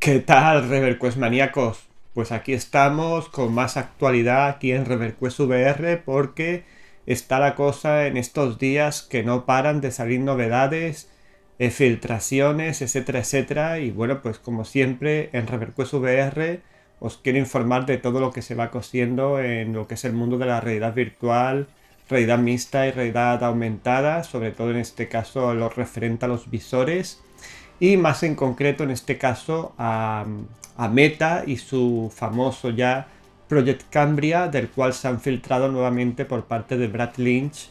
¿Qué tal, ReverQuest maníacos? Pues aquí estamos con más actualidad aquí en ReverQuest VR porque está la cosa en estos días que no paran de salir novedades, filtraciones, etcétera, etcétera. Y bueno, pues como siempre en ReverQuest VR os quiero informar de todo lo que se va cosiendo en lo que es el mundo de la realidad virtual, realidad mixta y realidad aumentada, sobre todo en este caso lo referente a los visores y más en concreto en este caso a Meta y su famoso ya Project Cambria, del cual se han filtrado nuevamente por parte de Brad Lynch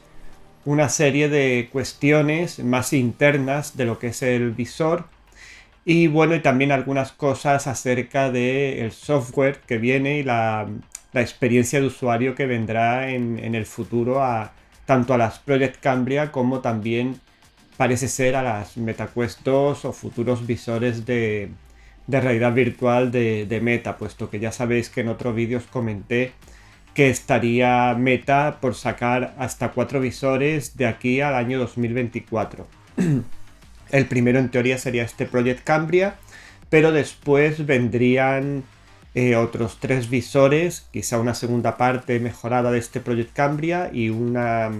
una serie de cuestiones más internas de lo que es el visor y bueno, y también algunas cosas acerca del software que viene y la experiencia de usuario que vendrá en el futuro tanto a las Project Cambria como también parece ser a las MetaQuest 2 o futuros visores de realidad virtual de Meta, puesto que ya sabéis que en otro vídeo os comenté que estaría Meta por sacar hasta 4 visores de aquí al año 2024. El primero en teoría sería este Project Cambria, pero después vendrían otros 3 visores, quizá una segunda parte mejorada de este Project Cambria y una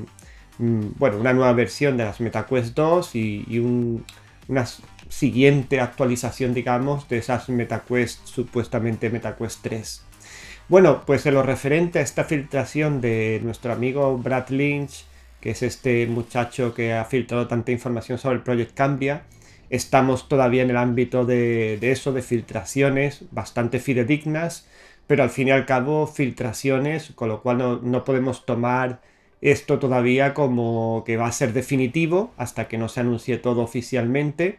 nueva versión de las MetaQuest 2 una siguiente actualización, digamos, de esas MetaQuest, supuestamente MetaQuest 3. Bueno, pues en lo referente a esta filtración de nuestro amigo Brad Lynch, que es este muchacho que ha filtrado tanta información sobre el Project Cambria, estamos todavía en el ámbito de eso, de filtraciones bastante fidedignas, pero al fin y al cabo filtraciones, con lo cual no podemos tomar esto todavía como que va a ser definitivo hasta que no se anuncie todo oficialmente.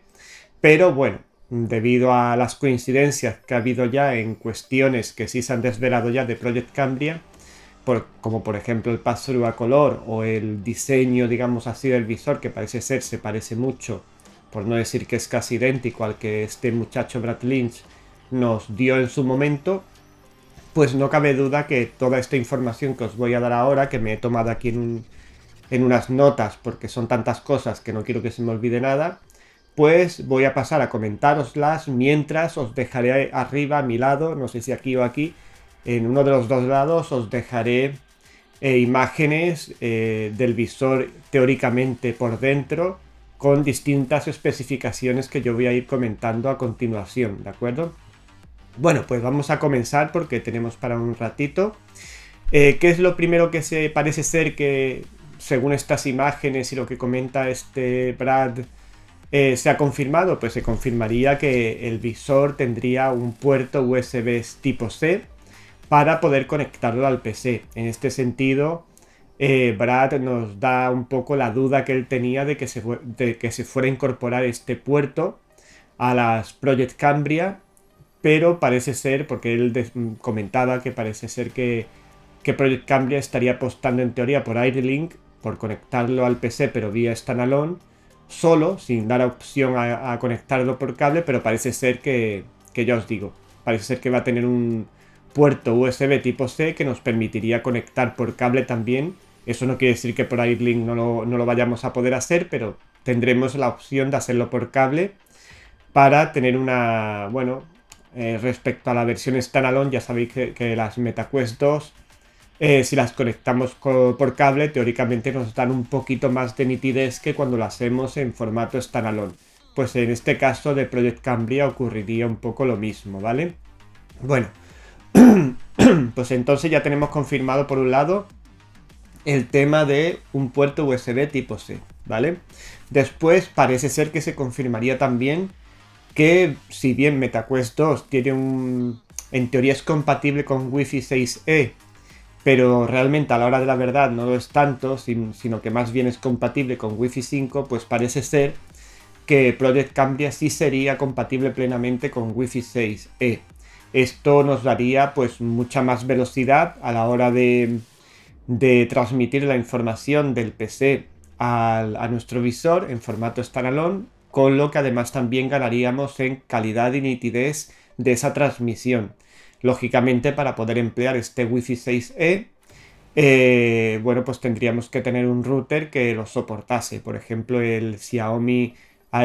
Pero bueno, debido a las coincidencias que ha habido ya en cuestiones que sí se han desvelado ya de Project Cambria, como por ejemplo el pass-through a color o el diseño, digamos así, del visor, que parece ser, se parece mucho, por no decir que es casi idéntico al que este muchacho Brad Lynch nos dio en su momento, pues no cabe duda que toda esta información que os voy a dar ahora, que me he tomado aquí en unas notas porque son tantas cosas que no quiero que se me olvide nada, pues voy a pasar a comentároslas mientras os dejaré arriba a mi lado, no sé si aquí o aquí, en uno de los dos lados os dejaré imágenes del visor teóricamente por dentro con distintas especificaciones que yo voy a ir comentando a continuación, ¿de acuerdo? Bueno, pues vamos a comenzar porque tenemos para un ratito. ¿Qué es lo primero que se parece ser que, según estas imágenes y lo que comenta este Brad, se ha confirmado? Pues se confirmaría que el visor tendría un puerto USB tipo C para poder conectarlo al PC. En este sentido, Brad nos da un poco la duda que él tenía de que se fuera a incorporar este puerto a las Project Cambria, pero parece ser, porque él comentaba que parece ser que Project Cambria estaría apostando en teoría por AirLink, por conectarlo al PC pero vía standalone, solo, sin dar opción a conectarlo por cable, pero parece ser que ya os digo, parece ser que va a tener un puerto USB tipo C que nos permitiría conectar por cable también. Eso no quiere decir que por AirLink no lo vayamos a poder hacer, pero tendremos la opción de hacerlo por cable para tener respecto a la versión standalone, ya sabéis que las MetaQuest 2, si las conectamos por cable, teóricamente nos dan un poquito más de nitidez que cuando lo hacemos en formato standalone. Pues en este caso de Project Cambria ocurriría un poco lo mismo, ¿vale? Bueno, pues entonces ya tenemos confirmado por un lado el tema de un puerto USB tipo C, ¿vale? Después parece ser que se confirmaría también que si bien MetaQuest 2 en teoría es compatible con Wi-Fi 6E, pero realmente a la hora de la verdad no lo es tanto, sino que más bien es compatible con Wi-Fi 5, pues parece ser que Project Cambria sí sería compatible plenamente con Wi-Fi 6E. Esto nos daría pues mucha más velocidad a la hora de transmitir la información del PC a nuestro visor en formato standalone, con lo que además también ganaríamos en calidad y nitidez de esa transmisión. Lógicamente, para poder emplear este Wi-Fi 6E, pues tendríamos que tener un router que lo soportase. Por ejemplo, el Xiaomi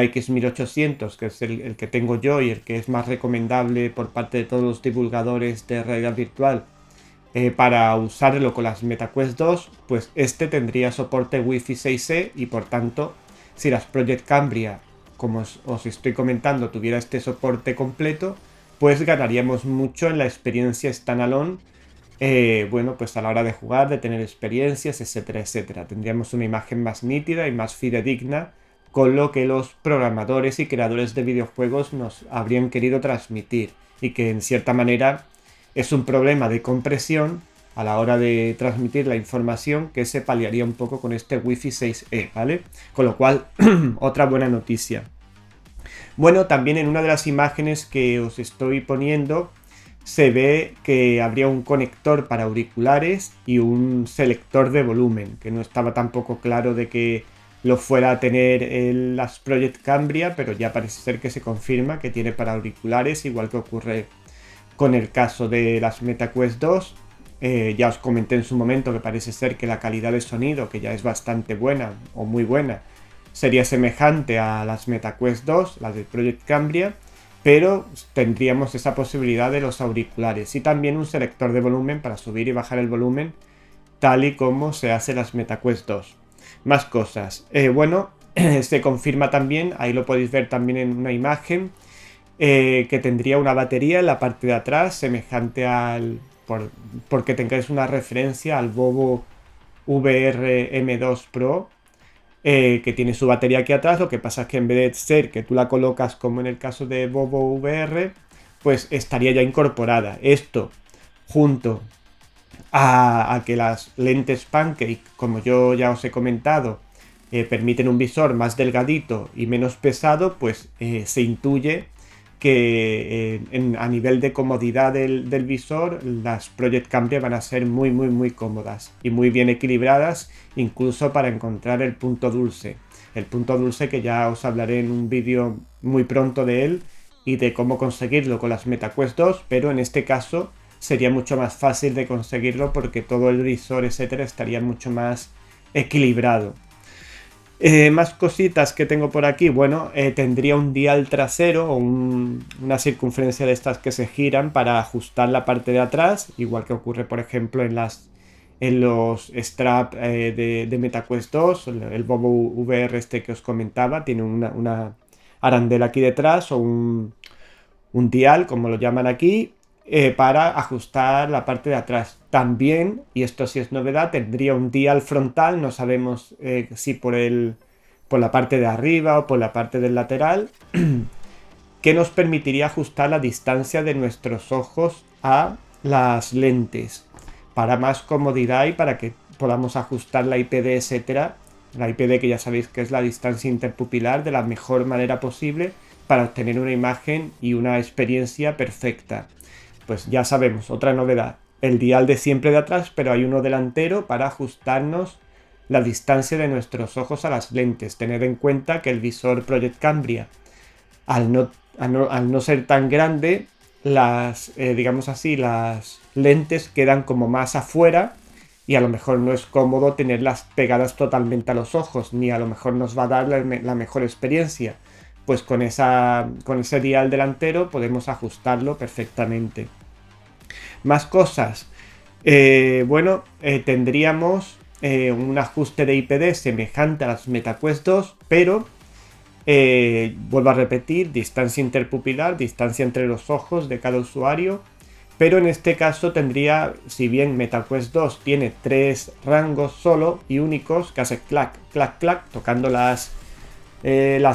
AX1800, que es el que tengo yo y el que es más recomendable por parte de todos los divulgadores de realidad virtual, para usarlo con las MetaQuest 2, pues este tendría soporte Wi-Fi 6E y por tanto, si las Project Cambria, como os estoy comentando, tuviera este soporte completo, pues ganaríamos mucho en la experiencia standalone, bueno, pues a la hora de jugar, de tener experiencias, etcétera, etcétera. Tendríamos una imagen más nítida y más fidedigna con lo que los programadores y creadores de videojuegos nos habrían querido transmitir y que en cierta manera es un problema de compresión a la hora de transmitir la información que se paliaría un poco con este Wi-Fi 6E, ¿vale? Con lo cual, otra buena noticia. Bueno, también en una de las imágenes que os estoy poniendo se ve que habría un conector para auriculares y un selector de volumen, que no estaba tampoco claro de que lo fuera a tener las Project Cambria, pero ya parece ser que se confirma que tiene para auriculares, igual que ocurre con el caso de las MetaQuest 2. Ya os comenté en su momento que parece ser que la calidad de sonido, que ya es bastante buena o muy buena, sería semejante a las MetaQuest 2, las de Project Cambria, pero tendríamos esa posibilidad de los auriculares y también un selector de volumen para subir y bajar el volumen, tal y como se hace en las MetaQuest 2. Más cosas. Bueno, se confirma también, ahí lo podéis ver también en una imagen, que tendría una batería en la parte de atrás, semejante al... porque tengáis una referencia al Vovo VR M2 Pro, que tiene su batería aquí atrás. Lo que pasa es que en vez de ser que tú la colocas como en el caso de Vovo VR, pues estaría ya incorporada. Esto junto a que las lentes Pancake, como yo ya os he comentado, permiten un visor más delgadito y menos pesado, pues se intuye que a nivel de comodidad del visor, las Project Cambria van a ser muy cómodas y muy bien equilibradas, incluso para encontrar el punto dulce. El punto dulce que ya os hablaré en un vídeo muy pronto de él y de cómo conseguirlo con las MetaQuest 2, pero en este caso sería mucho más fácil de conseguirlo porque todo el visor, etcétera, estaría mucho más equilibrado. Más cositas que tengo por aquí. Bueno, tendría un dial trasero o una circunferencia de estas que se giran para ajustar la parte de atrás, igual que ocurre por ejemplo en los strap de MetaQuest 2, el Vovo VR este que os comentaba, tiene una arandela aquí detrás o un dial, como lo llaman aquí, para ajustar la parte de atrás. También, y esto sí es novedad, tendría un dial frontal, no sabemos si por la parte de arriba o por la parte del lateral, que nos permitiría ajustar la distancia de nuestros ojos a las lentes, para más comodidad y para que podamos ajustar la IPD, etcétera. La IPD, que ya sabéis que es la distancia interpupilar, de la mejor manera posible para obtener una imagen y una experiencia perfecta. Pues ya sabemos, otra novedad, el dial de siempre de atrás, pero hay uno delantero para ajustarnos la distancia de nuestros ojos a las lentes. Tened en cuenta que el visor Project Cambria, al no ser tan grande, digamos así, las lentes quedan como más afuera y a lo mejor no es cómodo tenerlas pegadas totalmente a los ojos, ni a lo mejor nos va a dar la mejor experiencia. Pues con ese dial delantero podemos ajustarlo perfectamente. Más cosas. Bueno, tendríamos un ajuste de IPD semejante a las MetaQuest 2, pero vuelvo a repetir, distancia interpupilar, distancia entre los ojos de cada usuario, pero en este caso tendría, si bien MetaQuest 2 tiene 3 rangos solo y únicos, que hace clac, clac, clac, tocando las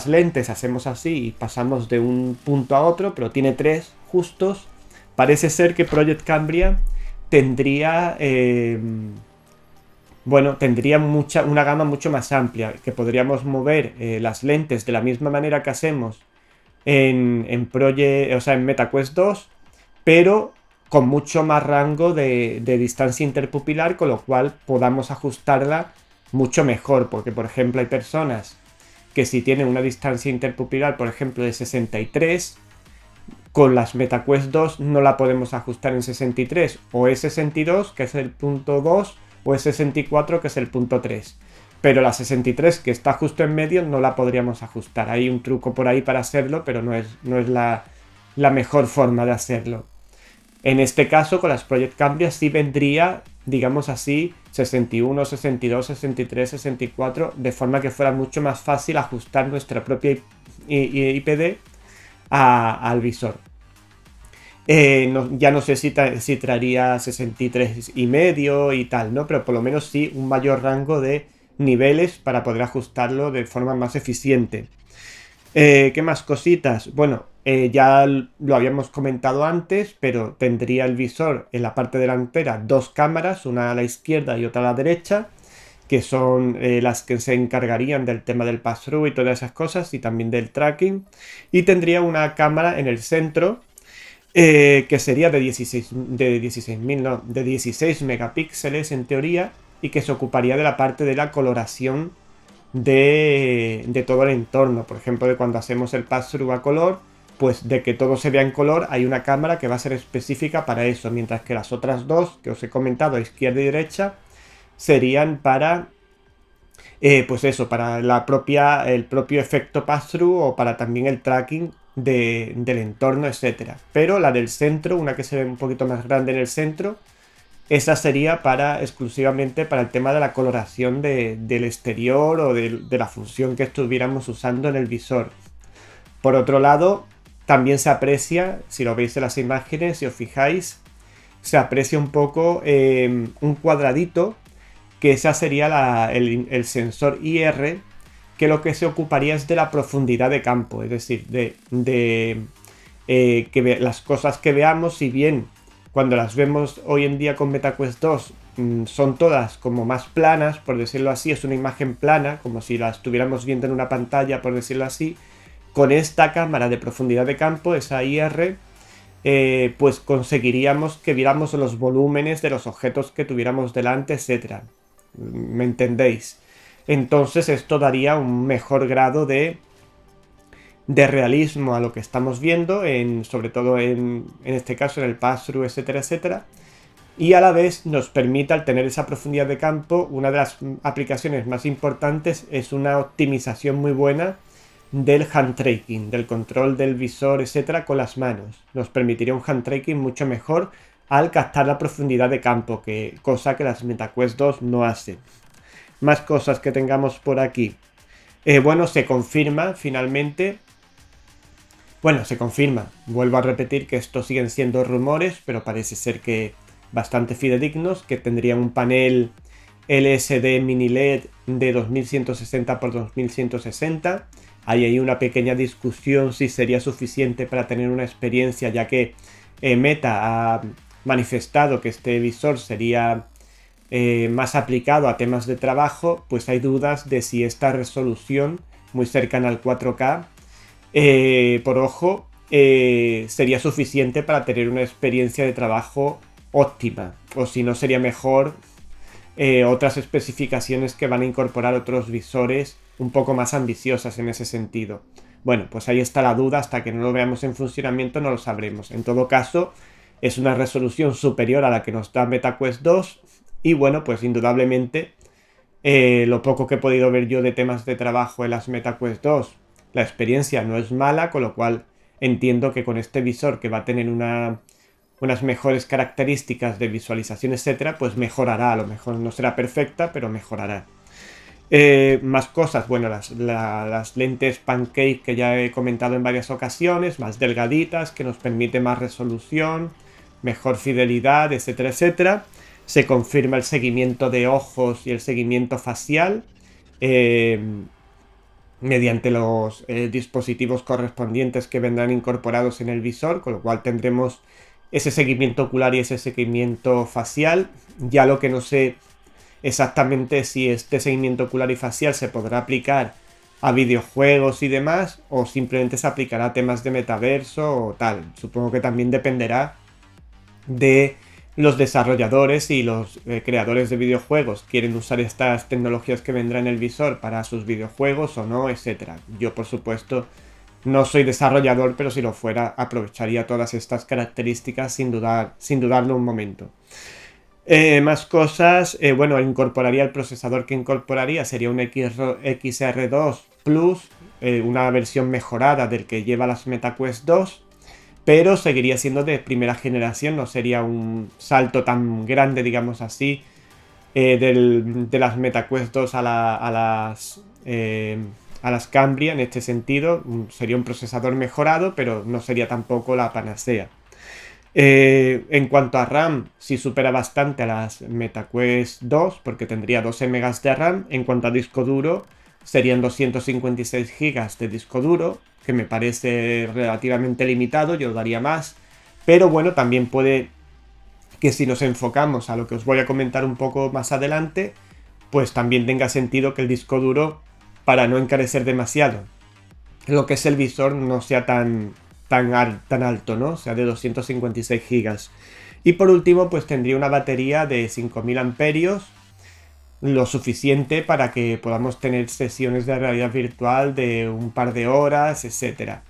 lentes hacemos así y pasamos de un punto a otro, pero tiene 3 justos. Parece ser que Project Cambria tendría una gama mucho más amplia, que podríamos mover las lentes de la misma manera que hacemos en MetaQuest 2, pero con mucho más rango de distancia interpupilar, con lo cual podamos ajustarla mucho mejor, porque por ejemplo hay personas que si tienen una distancia interpupilar, por ejemplo, de 63, con las MetaQuest 2 no la podemos ajustar en 63, o es 62, que es el punto 2, o es 64, que es el punto 3. pero la 63, que está justo en medio, no la podríamos ajustar. Hay un truco por ahí para hacerlo, pero no es la mejor forma de hacerlo. En este caso, con las Project Cambria sí vendría, digamos así, 61, 62, 63, 64, de forma que fuera mucho más fácil ajustar nuestra propia IPD al visor. Ya no sé si traería 63 y medio y tal, ¿no? Pero por lo menos sí un mayor rango de niveles para poder ajustarlo de forma más eficiente. ¿Qué más cositas? Bueno, ya lo habíamos comentado antes, pero tendría el visor en la parte delantera dos cámaras, una a la izquierda y otra a la derecha, que son las que se encargarían del tema del pass-through y todas esas cosas, y también del tracking. Y tendría una cámara en el centro, que sería de 16 megapíxeles en teoría, y que se ocuparía de la parte de la coloración de todo el entorno. Por ejemplo, de cuando hacemos el pass-through a color, pues de que todo se vea en color, hay una cámara que va a ser específica para eso, mientras que las otras dos que os he comentado, izquierda y derecha, serían para pues eso, para el propio efecto pass-through o para también el tracking del entorno, etcétera. Pero la del centro, una que se ve un poquito más grande en el centro, esa sería exclusivamente para el tema de la coloración del exterior o de la función que estuviéramos usando en el visor. Por otro lado, también se aprecia, si lo veis en las imágenes, si os fijáis, se aprecia un poco un cuadradito, que esa sería el sensor IR, que lo que se ocuparía es de la profundidad de campo, es decir, las cosas que veamos, si bien cuando las vemos hoy en día con MetaQuest 2 son todas como más planas, por decirlo así, es una imagen plana, como si la estuviéramos viendo en una pantalla, por decirlo así, con esta cámara de profundidad de campo, esa IR, pues conseguiríamos que viéramos los volúmenes de los objetos que tuviéramos delante, etcétera. ¿Me entendéis? Entonces esto daría un mejor grado de realismo a lo que estamos viendo, sobre todo en este caso en el pass-through, etcétera, etcétera. Y a la vez nos permite, al tener esa profundidad de campo, una de las aplicaciones más importantes es una optimización muy buena del hand tracking, del control del visor, etcétera, con las manos. Nos permitiría un hand tracking mucho mejor al captar la profundidad de campo, cosa que las MetaQuest 2 no hacen. Más cosas que tengamos por aquí. Bueno, se confirma finalmente. Bueno, se confirma. Vuelvo a repetir que estos siguen siendo rumores, pero parece ser que bastante fidedignos, que tendrían un panel LSD mini LED de 2160 x 2160. Hay una pequeña discusión si sería suficiente para tener una experiencia, ya que Meta ha manifestado que este visor sería más aplicado a temas de trabajo. Pues hay dudas de si esta resolución, muy cercana al 4K, por ojo, sería suficiente para tener una experiencia de trabajo óptima, o si no sería mejor otras especificaciones que van a incorporar otros visores un poco más ambiciosas en ese sentido. Bueno, pues ahí está la duda, hasta que no lo veamos en funcionamiento no lo sabremos. En todo caso, es una resolución superior a la que nos da MetaQuest 2 y bueno, pues indudablemente lo poco que he podido ver yo de temas de trabajo en las MetaQuest 2, la experiencia no es mala, con lo cual entiendo que con este visor, que va a tener unas mejores características de visualización, etcétera, pues mejorará. A lo mejor no será perfecta, pero mejorará. Más cosas, bueno, las lentes Pancake que ya he comentado en varias ocasiones, más delgaditas, que nos permite más resolución, mejor fidelidad, etcétera, etcétera. Se confirma el seguimiento de ojos y el seguimiento facial mediante los dispositivos correspondientes que vendrán incorporados en el visor, con lo cual tendremos ese seguimiento ocular y ese seguimiento facial. Ya lo que no sé exactamente si este seguimiento ocular y facial se podrá aplicar a videojuegos y demás, o simplemente se aplicará a temas de metaverso o tal. Supongo que también dependerá de los desarrolladores y los creadores de videojuegos. ¿Quieren usar estas tecnologías que vendrán en el visor para sus videojuegos o no, etcétera? Yo, por supuesto, no soy desarrollador, pero si lo fuera, aprovecharía todas estas características sin dudarlo un momento. Más cosas, bueno, incorporaría el procesador que incorporaría, sería un XR2 Plus, una versión mejorada del que lleva las MetaQuest 2, pero seguiría siendo de primera generación, no sería un salto tan grande, digamos así, de las MetaQuest 2 a las Cambria en este sentido. Sería un procesador mejorado, pero no sería tampoco la panacea. En cuanto a RAM, sí supera bastante a las MetaQuest 2, porque tendría 12 megas de RAM. En cuanto a disco duro, serían 256 gigas de disco duro, que me parece relativamente limitado, yo daría más. Pero bueno, también puede que, si nos enfocamos a lo que os voy a comentar un poco más adelante, pues también tenga sentido que el disco duro, para no encarecer demasiado lo que es el visor, no sea tan alto, ¿no? Sea de 256 gigas. Y por último, pues tendría una batería de 5000 amperios, lo suficiente para que podamos tener sesiones de realidad virtual de un par de horas, etcétera.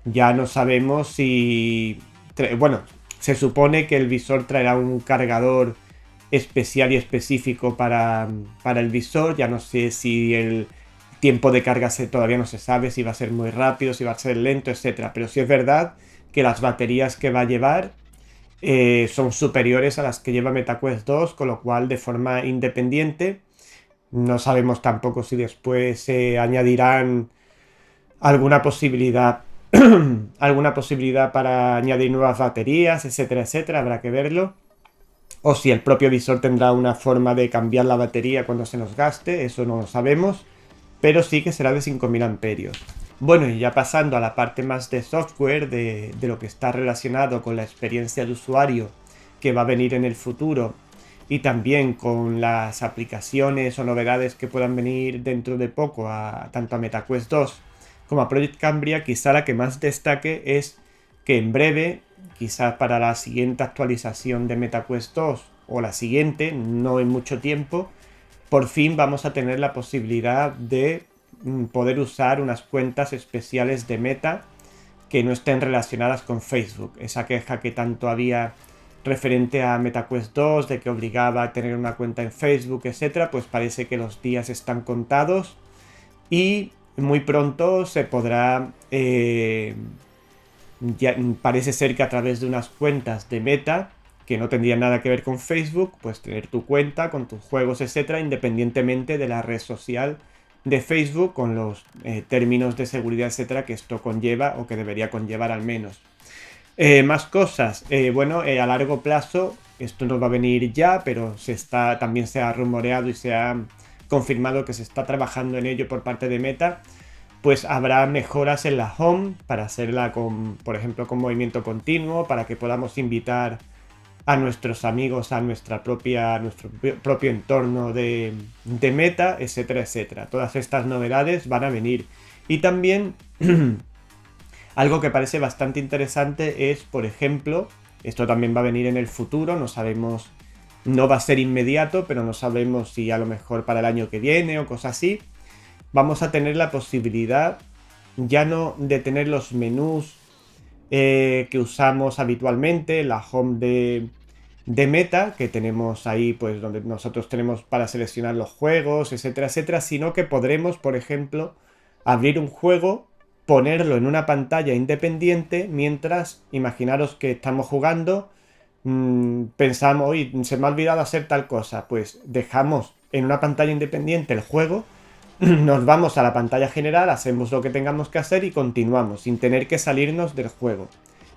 Ya no sabemos si... Bueno, se supone que el visor traerá un cargador especial y específico para el visor. Ya no sé si el tiempo de carga todavía no se sabe, si va a ser muy rápido, si va a ser lento, etcétera. Pero sí es verdad que las baterías que va a llevar son superiores a las que lleva MetaQuest 2, con lo cual, de forma independiente, no sabemos tampoco si después se añadirán alguna posibilidad alguna posibilidad para añadir nuevas baterías, etcétera, etcétera, habrá que verlo. O si el propio visor tendrá una forma de cambiar la batería cuando se nos gaste, eso no lo sabemos, pero sí que será de 5000 amperios. Bueno, y ya pasando a la parte más de software, de lo que está relacionado con la experiencia de usuario que va a venir en el futuro, y también con las aplicaciones o novedades que puedan venir dentro de poco, tanto a MetaQuest 2 como a Project Cambria, quizá la que más destaque es que en breve, quizás para la siguiente actualización de MetaQuest 2 o la siguiente, no en mucho tiempo, por fin vamos a tener la posibilidad de poder usar unas cuentas especiales de Meta que no estén relacionadas con Facebook. Esa queja que tanto había referente a MetaQuest 2, de que obligaba a tener una cuenta en Facebook, etcétera, pues parece que los días están contados y muy pronto se podrá, ya parece ser que a través de unas cuentas de Meta, que no tendrían nada que ver con Facebook, pues tener tu cuenta con tus juegos, etcétera, independientemente de la red social de Facebook, con los términos de seguridad, etcétera, que esto conlleva, o que debería conllevar al menos. Más cosas. Bueno, a largo plazo, esto no va a venir ya, pero también se ha rumoreado y se ha confirmado que se está trabajando en ello por parte de Meta. Pues habrá mejoras en la home para hacerla con, por ejemplo, con movimiento continuo, para que podamos invitar a nuestros amigos a nuestro propio entorno de Meta, etcétera, etcétera. Todas estas novedades van a venir. Y también algo que parece bastante interesante es, por ejemplo, esto también va a venir en el futuro, no sabemos, no va a ser inmediato, pero no sabemos si a lo mejor para el año que viene o cosas así, vamos a tener la posibilidad ya no de tener los menús que usamos habitualmente, la home de Meta, que tenemos ahí, pues donde nosotros tenemos para seleccionar los juegos, etcétera, etcétera, sino que podremos, por ejemplo, abrir un juego, ponerlo en una pantalla independiente, mientras, imaginaros que estamos jugando, pensamos, oye, se me ha olvidado hacer tal cosa, pues dejamos en una pantalla independiente el juego, nos vamos a la pantalla general, hacemos lo que tengamos que hacer y continuamos, sin tener que salirnos del juego.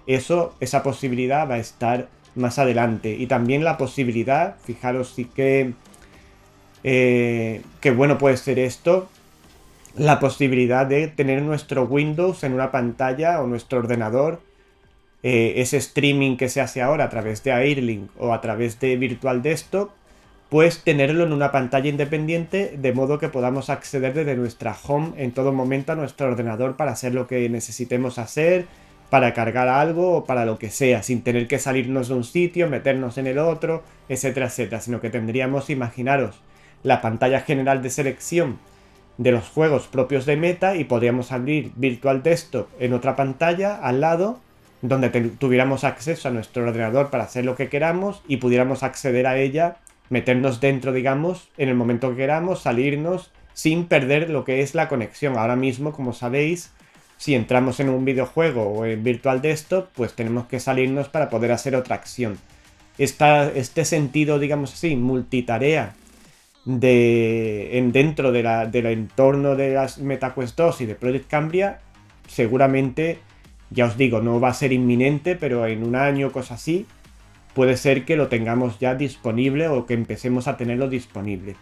Esa posibilidad va a estar más adelante. Y también la posibilidad, fijaros sí que bueno puede ser esto, la posibilidad de tener nuestro Windows en una pantalla o nuestro ordenador, ese streaming que se hace ahora a través de Airlink o a través de Virtual Desktop, pues tenerlo en una pantalla independiente, de modo que podamos acceder desde nuestra home en todo momento a nuestro ordenador para hacer lo que necesitemos hacer, para cargar algo o para lo que sea, sin tener que salirnos de un sitio, meternos en el otro, etcétera, etcétera, sino que tendríamos, imaginaros, la pantalla general de selección de los juegos propios de Meta y podríamos abrir Virtual Desktop en otra pantalla al lado donde tuviéramos acceso a nuestro ordenador para hacer lo que queramos y pudiéramos acceder a ella, meternos dentro, digamos, en el momento que queramos, salirnos sin perder lo que es la conexión. Ahora mismo, como sabéis, si entramos en un videojuego o en Virtual Desktop, pues tenemos que salirnos para poder hacer otra acción. Este sentido, digamos así, multitarea dentro del entorno de las MetaQuest 2 y de Project Cambria, seguramente, ya os digo, no va a ser inminente, pero en un año o cosa así, puede ser que lo tengamos ya disponible o que empecemos a tenerlo disponible.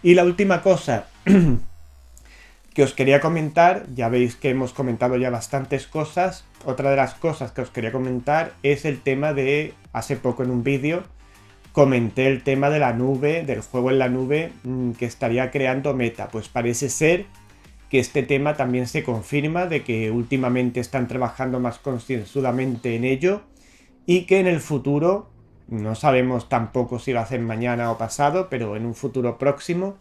Y la última cosa que os quería comentar, ya veis que hemos comentado ya bastantes cosas. Otra de las cosas que os quería comentar es el tema de, hace poco en un vídeo, comenté el tema de la nube, del juego en la nube que estaría creando Meta. Pues parece ser que este tema también se confirma, de que últimamente están trabajando más concienzudamente en ello y que en el futuro, no sabemos tampoco si lo hacen mañana o pasado, pero en un futuro próximo,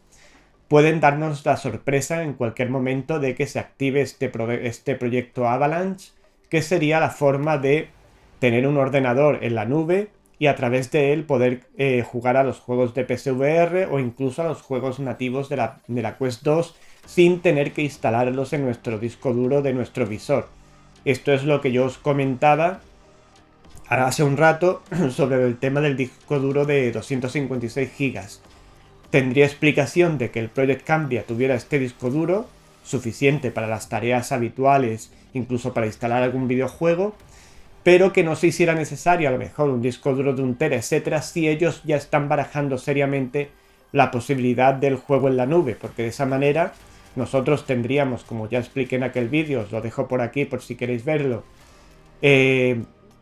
pueden darnos la sorpresa en cualquier momento de que se active este proyecto Avalanche, que sería la forma de tener un ordenador en la nube y a través de él poder jugar a los juegos de PSVR o incluso a los juegos nativos de la Quest 2 sin tener que instalarlos en nuestro disco duro de nuestro visor. Esto es lo que yo os comentaba hace un rato sobre el tema del disco duro de 256 GB. Tendría explicación de que el Project Cambria tuviera este disco duro, suficiente para las tareas habituales, incluso para instalar algún videojuego, pero que no se hiciera necesario a lo mejor un disco duro de 1 TB, etcétera, si ellos ya están barajando seriamente la posibilidad del juego en la nube, porque de esa manera nosotros tendríamos, como ya expliqué en aquel vídeo, os lo dejo por aquí por si queréis verlo,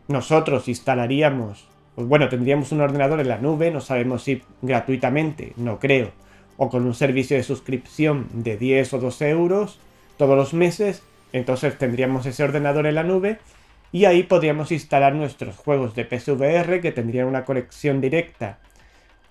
nosotros instalaríamos, pues bueno, tendríamos un ordenador en la nube, no sabemos si gratuitamente, no creo, o con un servicio de suscripción de 10 o 12 euros todos los meses, entonces tendríamos ese ordenador en la nube y ahí podríamos instalar nuestros juegos de PSVR que tendrían una conexión directa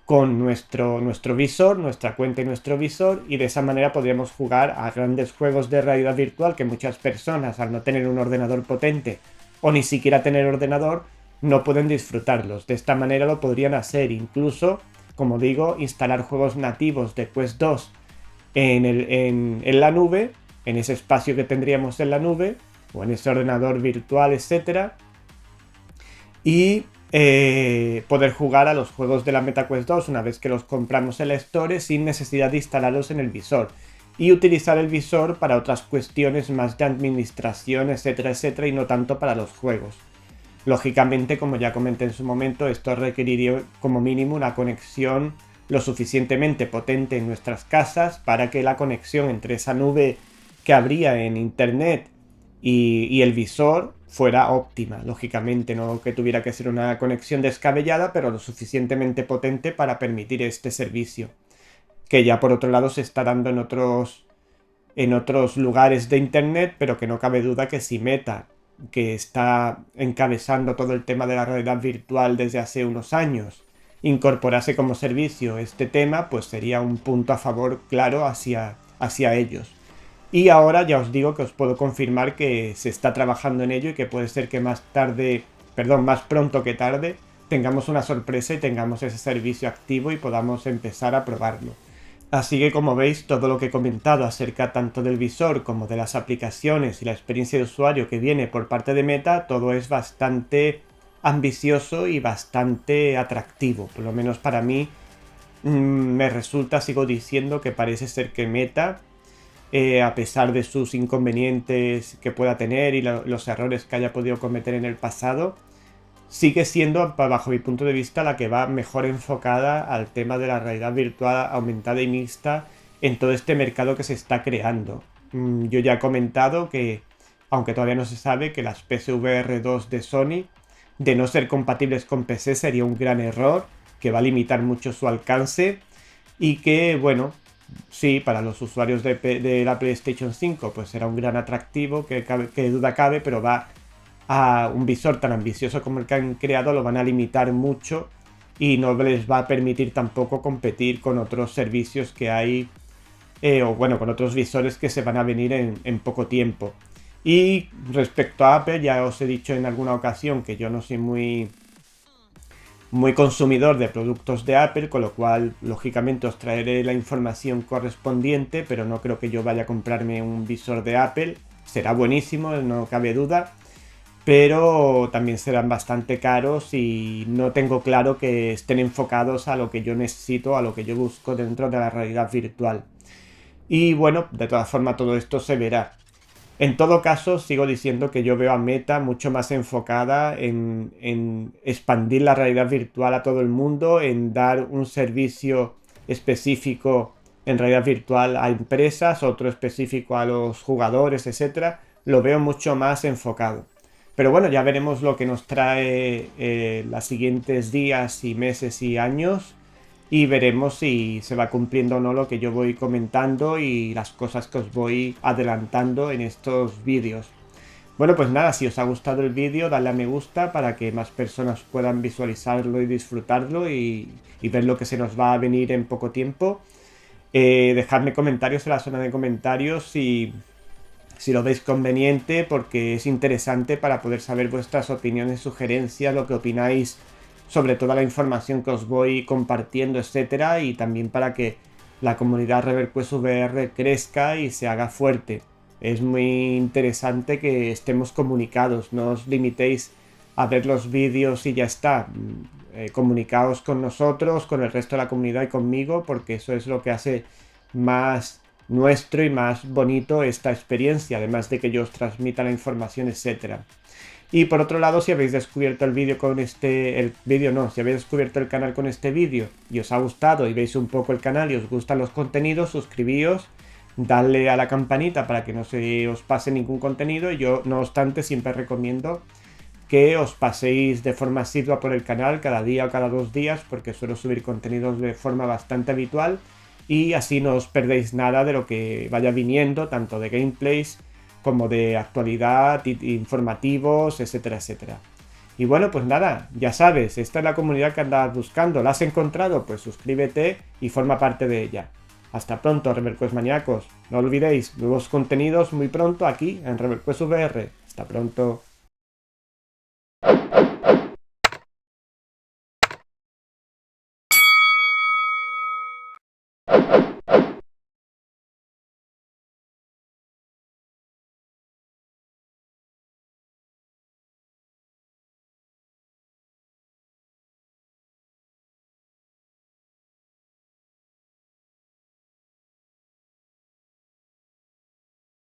con nuestro visor, nuestra cuenta y nuestro visor, y de esa manera podríamos jugar a grandes juegos de realidad virtual que muchas personas, al no tener un ordenador potente o ni siquiera tener ordenador, no pueden disfrutarlos. De esta manera lo podrían hacer, incluso, como digo, instalar juegos nativos de Quest 2 en la nube, en ese espacio que tendríamos en la nube, o en ese ordenador virtual, etcétera, y poder jugar a los juegos de la MetaQuest 2 una vez que los compramos en la Store sin necesidad de instalarlos en el visor y utilizar el visor para otras cuestiones más de administración, etcétera, etcétera, y no tanto para los juegos. Lógicamente, como ya comenté en su momento, esto requeriría como mínimo una conexión lo suficientemente potente en nuestras casas para que la conexión entre esa nube que habría en internet y el visor fuera óptima. Lógicamente, no que tuviera que ser una conexión descabellada, pero lo suficientemente potente para permitir este servicio, que ya por otro lado se está dando en otros lugares de internet, pero que no cabe duda que si Meta, que está encabezando todo el tema de la realidad virtual desde hace unos años, incorporase como servicio este tema, pues sería un punto a favor claro hacia ellos. Y ahora ya os digo que os puedo confirmar que se está trabajando en ello y que puede ser que más pronto que tarde, tengamos una sorpresa y tengamos ese servicio activo y podamos empezar a probarlo. Así que, como veis, todo lo que he comentado acerca tanto del visor como de las aplicaciones y la experiencia de usuario que viene por parte de Meta, todo es bastante ambicioso y bastante atractivo. Por lo menos para mí me resulta, sigo diciendo, que parece ser que Meta, a pesar de sus inconvenientes que pueda tener y los errores que haya podido cometer en el pasado, sigue siendo, bajo mi punto de vista, la que va mejor enfocada al tema de la realidad virtual aumentada y mixta en todo este mercado que se está creando. Yo ya he comentado que, aunque todavía no se sabe, que las PSVR 2 de Sony, de no ser compatibles con PC, sería un gran error, que va a limitar mucho su alcance y que, bueno, sí, para los usuarios de la PlayStation 5 pues será un gran atractivo, que duda cabe, pero va a un visor tan ambicioso como el que han creado, lo van a limitar mucho y no les va a permitir tampoco competir con otros servicios que hay, o bueno, con otros visores que se van a venir en poco tiempo. Y respecto a Apple, ya os he dicho en alguna ocasión que yo no soy muy consumidor de productos de Apple, con lo cual lógicamente os traeré la información correspondiente, pero no creo que yo vaya a comprarme un visor de Apple. Será buenísimo, no cabe duda, pero también serán bastante caros y no tengo claro que estén enfocados a lo que yo necesito, a lo que yo busco dentro de la realidad virtual. Y bueno, de todas formas todo esto se verá. En todo caso, sigo diciendo que yo veo a Meta mucho más enfocada en expandir la realidad virtual a todo el mundo, en dar un servicio específico en realidad virtual a empresas, otro específico a los jugadores, etcétera. Lo veo mucho más enfocado. Pero bueno, ya veremos lo que nos trae los siguientes días y meses y años y veremos si se va cumpliendo o no lo que yo voy comentando y las cosas que os voy adelantando en estos vídeos. Bueno, pues nada, si os ha gustado el vídeo, dadle a me gusta para que más personas puedan visualizarlo y disfrutarlo y ver lo que se nos va a venir en poco tiempo. Dejadme comentarios en la zona de comentarios si lo veis conveniente, porque es interesante para poder saber vuestras opiniones, sugerencias, lo que opináis sobre toda la información que os voy compartiendo, etcétera, y también para que la comunidad ReverQuest VR crezca y se haga fuerte. Es muy interesante que estemos comunicados, no os limitéis a ver los vídeos y ya está. Comunicaos con nosotros, con el resto de la comunidad y conmigo, porque eso es lo que hace más nuestro y más bonito esta experiencia, además de que yo os transmita la información, etcétera. Y por otro lado, si habéis descubierto el vídeo con si habéis descubierto el canal con este vídeo y os ha gustado y veis un poco el canal y os gustan los contenidos, suscribíos, dadle a la campanita para que no se os pase ningún contenido. Y yo, no obstante, siempre recomiendo que os paséis de forma asidua por el canal cada día o cada 2 días, porque suelo subir contenidos de forma bastante habitual y así no os perdéis nada de lo que vaya viniendo, tanto de gameplays como de actualidad, informativos, etcétera, etcétera. Y bueno, pues nada, ya sabes, esta es la comunidad que andabas buscando. ¿La has encontrado? Pues suscríbete y forma parte de ella. Hasta pronto, ReverQuest maníacos. No olvidéis, nuevos contenidos muy pronto aquí en ReverQuest VR. Hasta pronto.